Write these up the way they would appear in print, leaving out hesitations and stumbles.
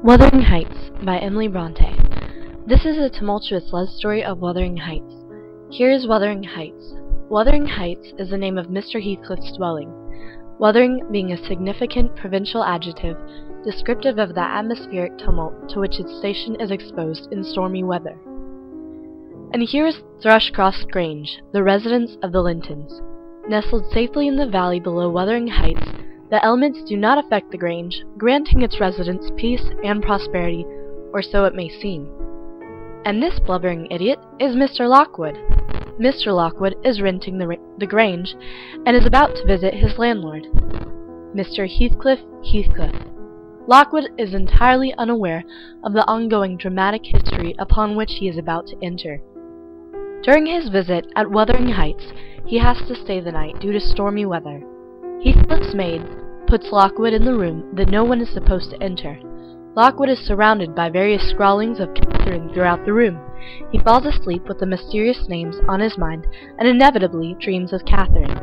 Wuthering Heights by Emily Bronte. This is a tumultuous love story of Wuthering Heights. Here is Wuthering Heights. Wuthering Heights is the name of Mr. Heathcliff's dwelling, wuthering being a significant provincial adjective descriptive of the atmospheric tumult to which its station is exposed in stormy weather. And here is Thrushcross Grange, the residence of the Lintons. Nestled safely in the valley below Wuthering Heights, the elements do not affect the Grange, granting its residents peace and prosperity, or so it may seem. And this blubbering idiot is Mr. Lockwood. Mr. Lockwood is renting the Grange, and is about to visit his landlord, Mr. Heathcliff Heathcliff. Lockwood is entirely unaware of the ongoing dramatic history upon which he is about to enter. During his visit at Wuthering Heights, he has to stay the night due to stormy weather. Heathcliff's maid puts Lockwood in the room that no one is supposed to enter. Lockwood is surrounded by various scrawlings of Catherine throughout the room. He falls asleep with the mysterious names on his mind and inevitably dreams of Catherine.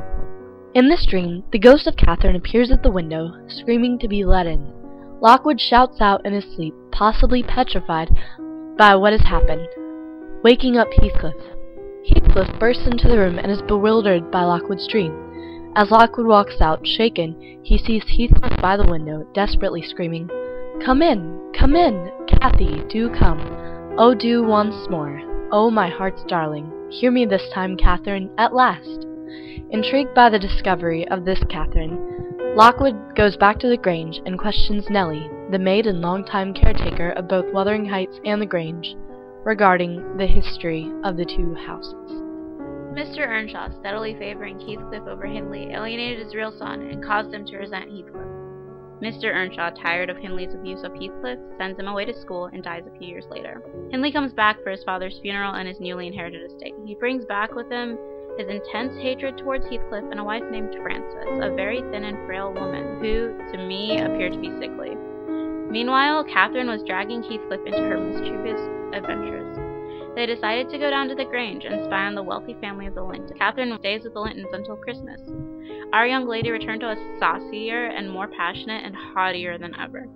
In this dream, the ghost of Catherine appears at the window, screaming to be let in. Lockwood shouts out in his sleep, possibly petrified by what has happened, waking up Heathcliff. Heathcliff bursts into the room and is bewildered by Lockwood's dream. As Lockwood walks out, shaken, he sees Heathcliff by the window, desperately screaming, "Come in! Come in! Cathy, do come! Oh, do once more! Oh, my heart's darling! Hear me this time, Catherine, at last!" Intrigued by the discovery of this Catherine, Lockwood goes back to the Grange and questions Nellie, the maid and longtime caretaker of both Wuthering Heights and the Grange, regarding the history of the two houses. Mr. Earnshaw, steadily favoring Heathcliff over Hindley, alienated his real son and caused him to resent Heathcliff. Mr. Earnshaw, tired of Hindley's abuse of Heathcliff, sends him away to school and dies a few years later. Hindley comes back for his father's funeral and his newly inherited estate. He brings back with him his intense hatred towards Heathcliff and a wife named Frances, a very thin and frail woman who, to me, appeared to be sickly. Meanwhile, Catherine was dragging Heathcliff into her mischievous adventures. They decided to go down to the Grange and spy on the wealthy family of the Lintons. Catherine stays with the Lintons until Christmas. Our young lady returned to us saucier and more passionate and haughtier than ever.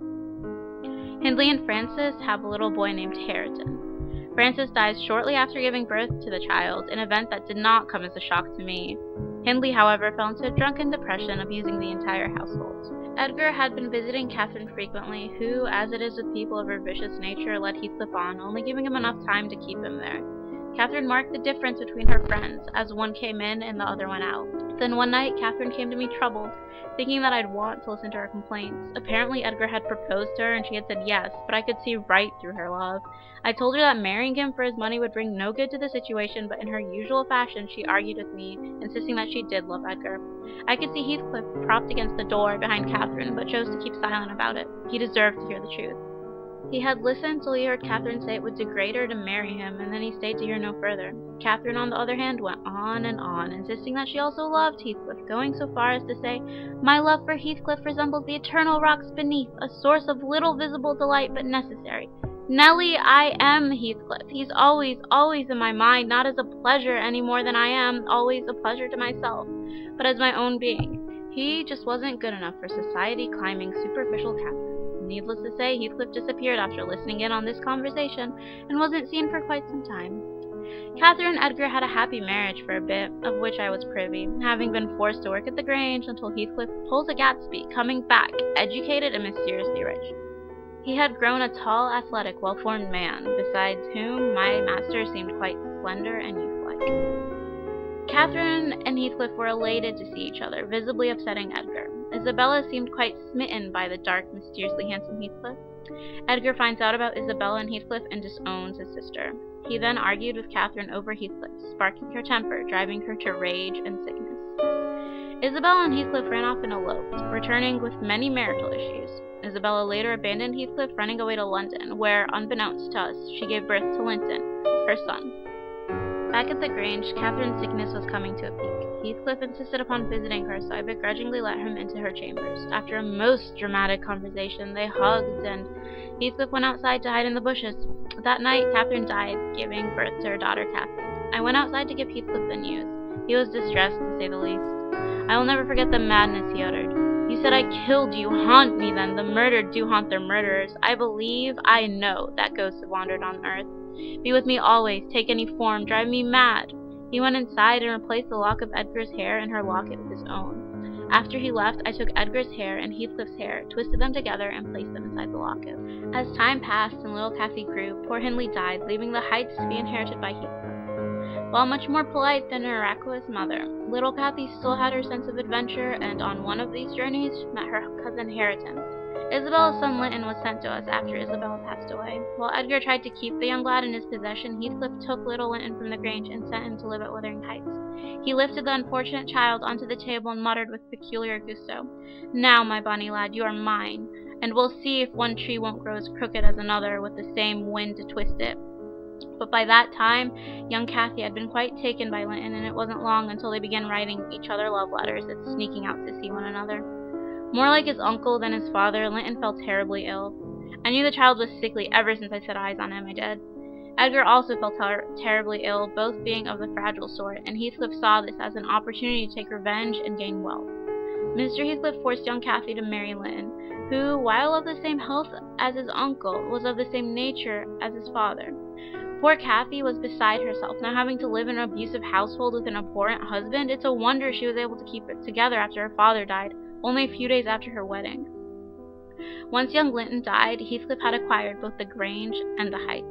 Hindley and Frances have a little boy named Hareton. Frances dies shortly after giving birth to the child, an event that did not come as a shock to me. Hindley, however, fell into a drunken depression, abusing the entire household. Edgar had been visiting Catherine frequently, who, as it is with people of her vicious nature, led Heathcliff on, only giving him enough time to keep him there. Catherine marked the difference between her friends, as one came in and the other went out. Then one night, Catherine came to me troubled, thinking that I'd want to listen to her complaints. Apparently Edgar had proposed to her and she had said yes, but I could see right through her love. I told her that marrying him for his money would bring no good to the situation, but in her usual fashion she argued with me, insisting that she did love Edgar. I could see Heathcliff propped against the door behind Catherine, but chose to keep silent about it. He deserved to hear the truth. He had listened till he heard Catherine say it would degrade her to marry him, and then he stayed to hear no further. Catherine, on the other hand, went on, insisting that she also loved Heathcliff, going so far as to say, "My love for Heathcliff resembles the eternal rocks beneath, a source of little visible delight but necessary. Nellie, I am Heathcliff. He's always, always in my mind, not as a pleasure any more than I am always a pleasure to myself, but as my own being. He just wasn't good enough for society-climbing superficial Catherine." Needless to say, Heathcliff disappeared after listening in on this conversation, and wasn't seen for quite some time. Catherine and Edgar had a happy marriage for a bit, of which I was privy, having been forced to work at the Grange until Heathcliff pulls a Gatsby, coming back, educated and mysteriously rich. He had grown a tall, athletic, well-formed man, besides whom my master seemed quite slender and youth-like. Catherine and Heathcliff were elated to see each other, visibly upsetting Edgar. Isabella seemed quite smitten by the dark, mysteriously handsome Heathcliff. Edgar finds out about Isabella and Heathcliff and disowns his sister. He then argued with Catherine over Heathcliff, sparking her temper, driving her to rage and sickness. Isabella and Heathcliff ran off and eloped, returning with many marital issues. Isabella later abandoned Heathcliff, running away to London, where, unbeknownst to us, she gave birth to Linton, her son. Back at the Grange, Catherine's sickness was coming to a peak. Heathcliff insisted upon visiting her, so I begrudgingly let him into her chambers. After a most dramatic conversation, they hugged, and Heathcliff went outside to hide in the bushes. That night, Catherine died, giving birth to her daughter Cathy. I went outside to give Heathcliff the news. He was distressed, to say the least. I will never forget the madness he uttered. You said I killed you. Haunt me then. The murdered do haunt their murderers. I believe, I know, that ghosts have wandered on earth. Be with me always. Take any form. Drive me mad. He went inside and replaced the lock of Edgar's hair in her locket with his own. After he left, I took Edgar's hair and Heathcliff's hair, twisted them together, and placed them inside the locket. As time passed and little Cathy grew, poor Hindley died, leaving the Heights to be inherited by Heathcliff. While much more polite than her miraculous mother, little Cathy still had her sense of adventure, and on one of these journeys met her cousin Hareton. Isabella's son Linton was sent to us after Isabella passed away. While Edgar tried to keep the young lad in his possession, Heathcliff took little Linton from the Grange and sent him to live at Wuthering Heights. He lifted the unfortunate child onto the table and muttered with peculiar gusto, "Now, my bonny lad, you are mine, and we'll see if one tree won't grow as crooked as another with the same wind to twist it." But by that time, young Cathy had been quite taken by Linton, and it wasn't long until they began writing each other love letters and sneaking out to see one another. More like his uncle than his father, Linton fell terribly ill. I knew the child was sickly ever since I set eyes on him, I did. Edgar also fell terribly ill, both being of the fragile sort, and Heathcliff saw this as an opportunity to take revenge and gain wealth. Mr. Heathcliff forced young Cathy to marry Linton, who, while of the same health as his uncle, was of the same nature as his father. Poor Cathy was beside herself, now having to live in an abusive household with an abhorrent husband. It's a wonder she was able to keep it together after her father died, only a few days after her wedding. Once young Linton died, Heathcliff had acquired both the Grange and the Heights.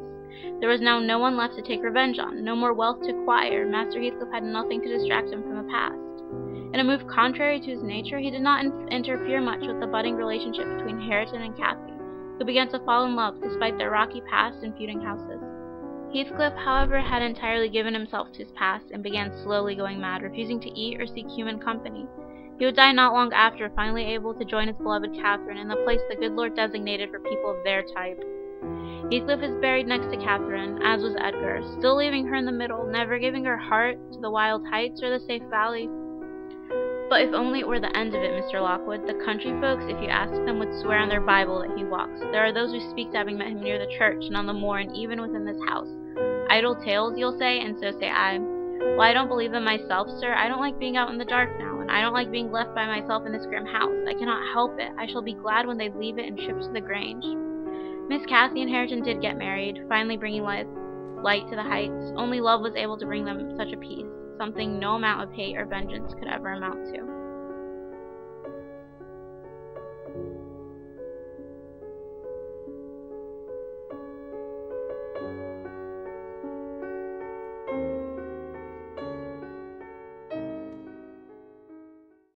There was now no one left to take revenge on, no more wealth to acquire. Master Heathcliff had nothing to distract him from the past. In a move contrary to his nature, he did not interfere much with the budding relationship between Hareton and Cathy, who began to fall in love despite their rocky past and feuding houses. Heathcliff, however, had entirely given himself to his past and began slowly going mad, refusing to eat or seek human company. He would die not long after, finally able to join his beloved Catherine in the place the good Lord designated for people of their type. Heathcliff is buried next to Catherine, as was Edgar, still leaving her in the middle, never giving her heart to the wild heights or the safe valley. But if only it were the end of it, Mr. Lockwood. The country folks, if you asked them, would swear on their Bible that he walks. There are those who speak to having met him near the church and on the moor and even within this house. Idle tales, you'll say, and so say I. Well, I don't believe them myself, sir. I don't like being out in the dark now, and I don't like being left by myself in this grim house. I cannot help it. I shall be glad when they leave it and ship to the Grange. Miss Cathy and Hareton did get married, finally bringing light to the Heights. Only love was able to bring them such a peace, something no amount of hate or vengeance could ever amount to.